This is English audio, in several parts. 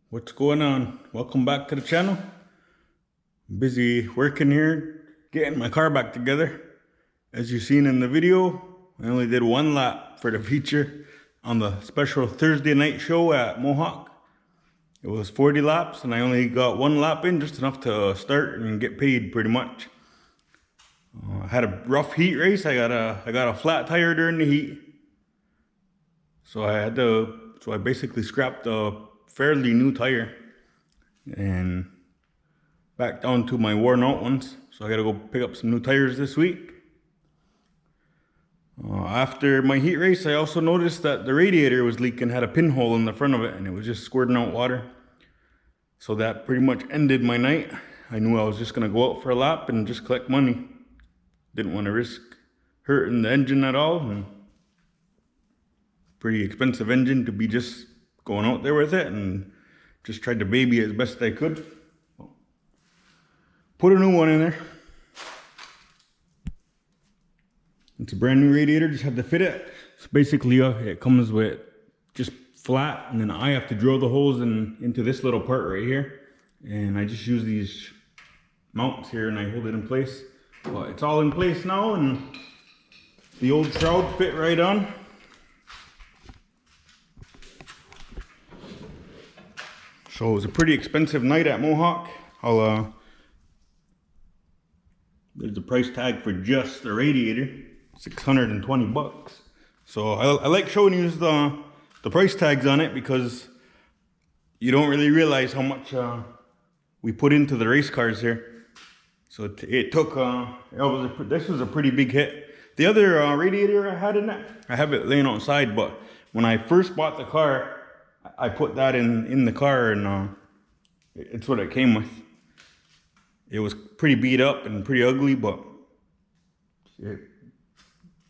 What's going on? Welcome back to the channel. I'm busy working here, getting my car back together. As you've seen in the video, I only did one lap for the feature on the special Thursday night show at Mohawk. It was 40 laps and I only got one lap in, just enough to start and get paid pretty much. I had a rough heat race. I got a flat tire during the heat. So I basically scrapped a fairly new tire and back down to my worn out ones. So I gotta go pick up some new tires this week. After my heat race, I also noticed that the radiator was leaking, had a pinhole in the front of it, and it was just squirting out water. So that pretty much ended my night. I knew I was just gonna go out for a lap and just collect money. Didn't want to risk hurting the engine at all, and pretty expensive engine to be just going out there with it, and just tried to baby it as best I could. Put a new one in there. It's a brand new radiator, just had to fit it. So basically it comes with just flat, and then I have to drill the holes into this little part right here. And I just use these mounts here and I hold it in place. But it's all in place now, and the old shroud fit right on. So it was a pretty expensive night at Mohawk. There's the price tag for just the radiator, 620 bucks. So I like showing you the price tags on it, because you don't really realize how much we put into the race cars here. So it took, this was a pretty big hit. The other radiator I had in it, I have it laying outside, but when I first bought the car, I put that in the car, and it's what it came with. It was pretty beat up and pretty ugly, but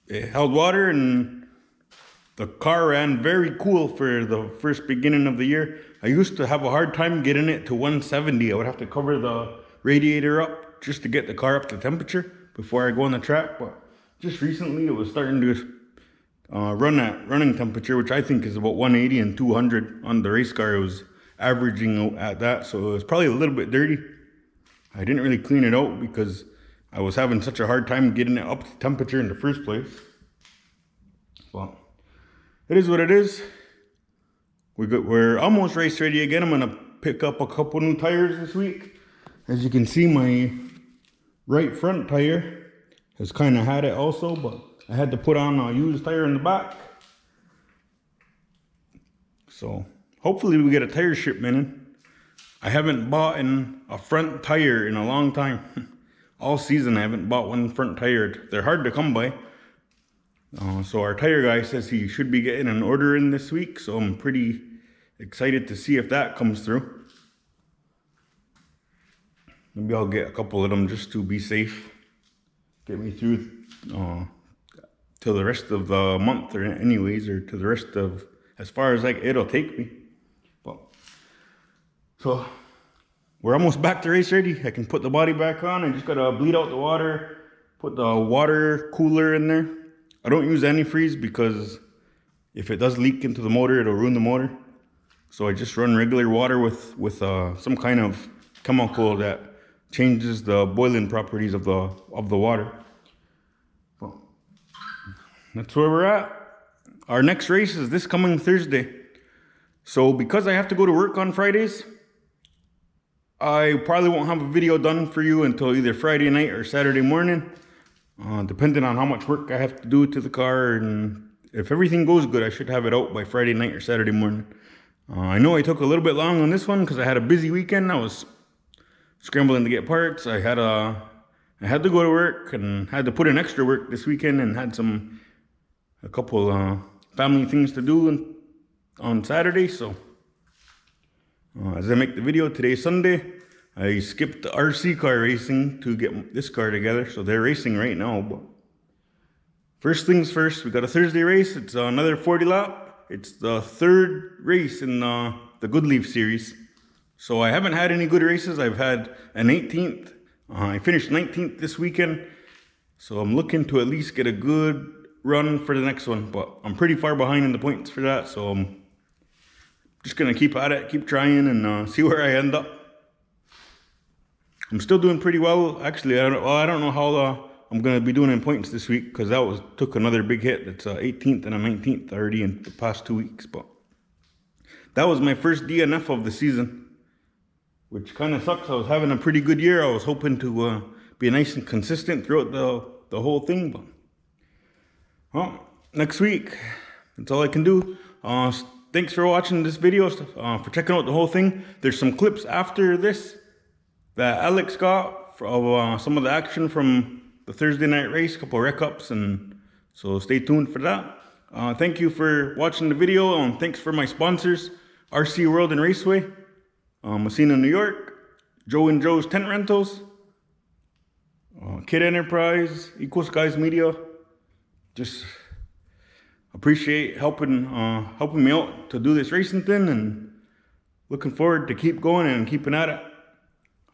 it held water, and the car ran very cool for the first beginning of the year. I used to have a hard time getting it to 170. I would have to cover the radiator up just to get the car up to temperature before I go on the track, but just recently it was starting to run at running temperature, which I think is about 180 and 200 on the race car. It was averaging at that, so it was probably a little bit dirty. I didn't really clean it out because I was having such a hard time getting it up to temperature in the first place. Well, it is what it is. We're almost race ready again. I'm gonna pick up a couple new tires this week. As you can see, my right front tire has kind of had it also, but I had to put on a used tire in the back. So hopefully we get a tire shipment in. I haven't bought a front tire in a long time. All season I haven't bought one front tire. They're hard to come by. So our tire guy says he should be getting an order in this week, so I'm pretty excited to see if that comes through. Maybe I'll get a couple of them just to be safe. Get me through till the rest of the month, or anyways, or to the rest of, as far as it'll take me. Well, so we're almost back to race ready. I can put the body back on. I just gotta bleed out the water, put the water cooler in there. I don't use antifreeze because if it does leak into the motor, it'll ruin the motor. So I just run regular water with some kind of chemical that changes the boiling properties of the water. Well, that's where we're at. Our next race is this coming Thursday. So because I have to go to work on Fridays, I probably won't have a video done for you until either Friday night or Saturday morning, depending on how much work I have to do to the car. And if everything goes good, I should have it out by Friday night or Saturday morning. I know I took a little bit long on this one because I had a busy weekend. I was scrambling to get parts. I had to go to work and had to put in extra work this weekend and had a couple family things to do on Saturday. So as I make the video, today's Sunday. I skipped the RC car racing to get this car together, so they're racing right now. But first things first, we got a Thursday race. It's another 40 lap. It's the third race in the Goodleaf series. So I haven't had any good races. I've had an 18th. I finished 19th this weekend. So I'm looking to at least get a good run for the next one. But I'm pretty far behind in the points for that. So I'm just going to keep at it, keep trying, and see where I end up. I'm still doing pretty well. Actually, I don't know how I'm going to be doing in points this week because took another big hit. It's 18th and a 19th already in the past 2 weeks. But that was my first DNF of the season, which kind of sucks. I was having a pretty good year. I was hoping to be nice and consistent throughout the whole thing. But well, next week, that's all I can do. Thanks for watching this video, for checking out the whole thing. There's some clips after this that Alex got of some of the action from the Thursday night race, a couple of wreck ups, and so stay tuned for that. Thank you for watching the video, and thanks for my sponsors, RC World and Raceway, Messina, New York, Joe and Joe's Tent Rentals, Kid Enterprise, Equal Skies Media. Just appreciate helping me out to do this racing thing, and looking forward to keep going and keeping at it.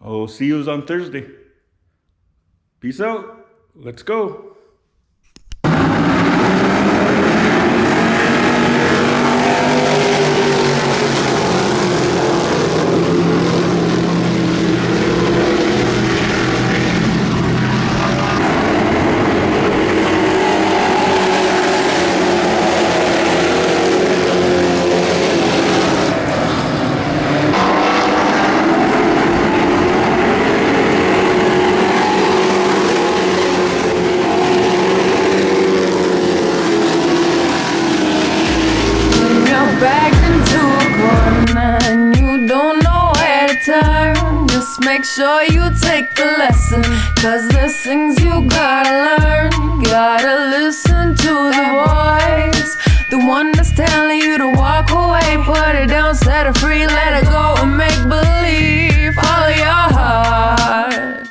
I'll see you on Thursday. Peace out. Let's go. Just make sure you take the lesson, 'cause there's things you gotta learn. You gotta listen to the voice, the one that's telling you to walk away. Put it down, set it free, let it go and make believe. Follow your heart.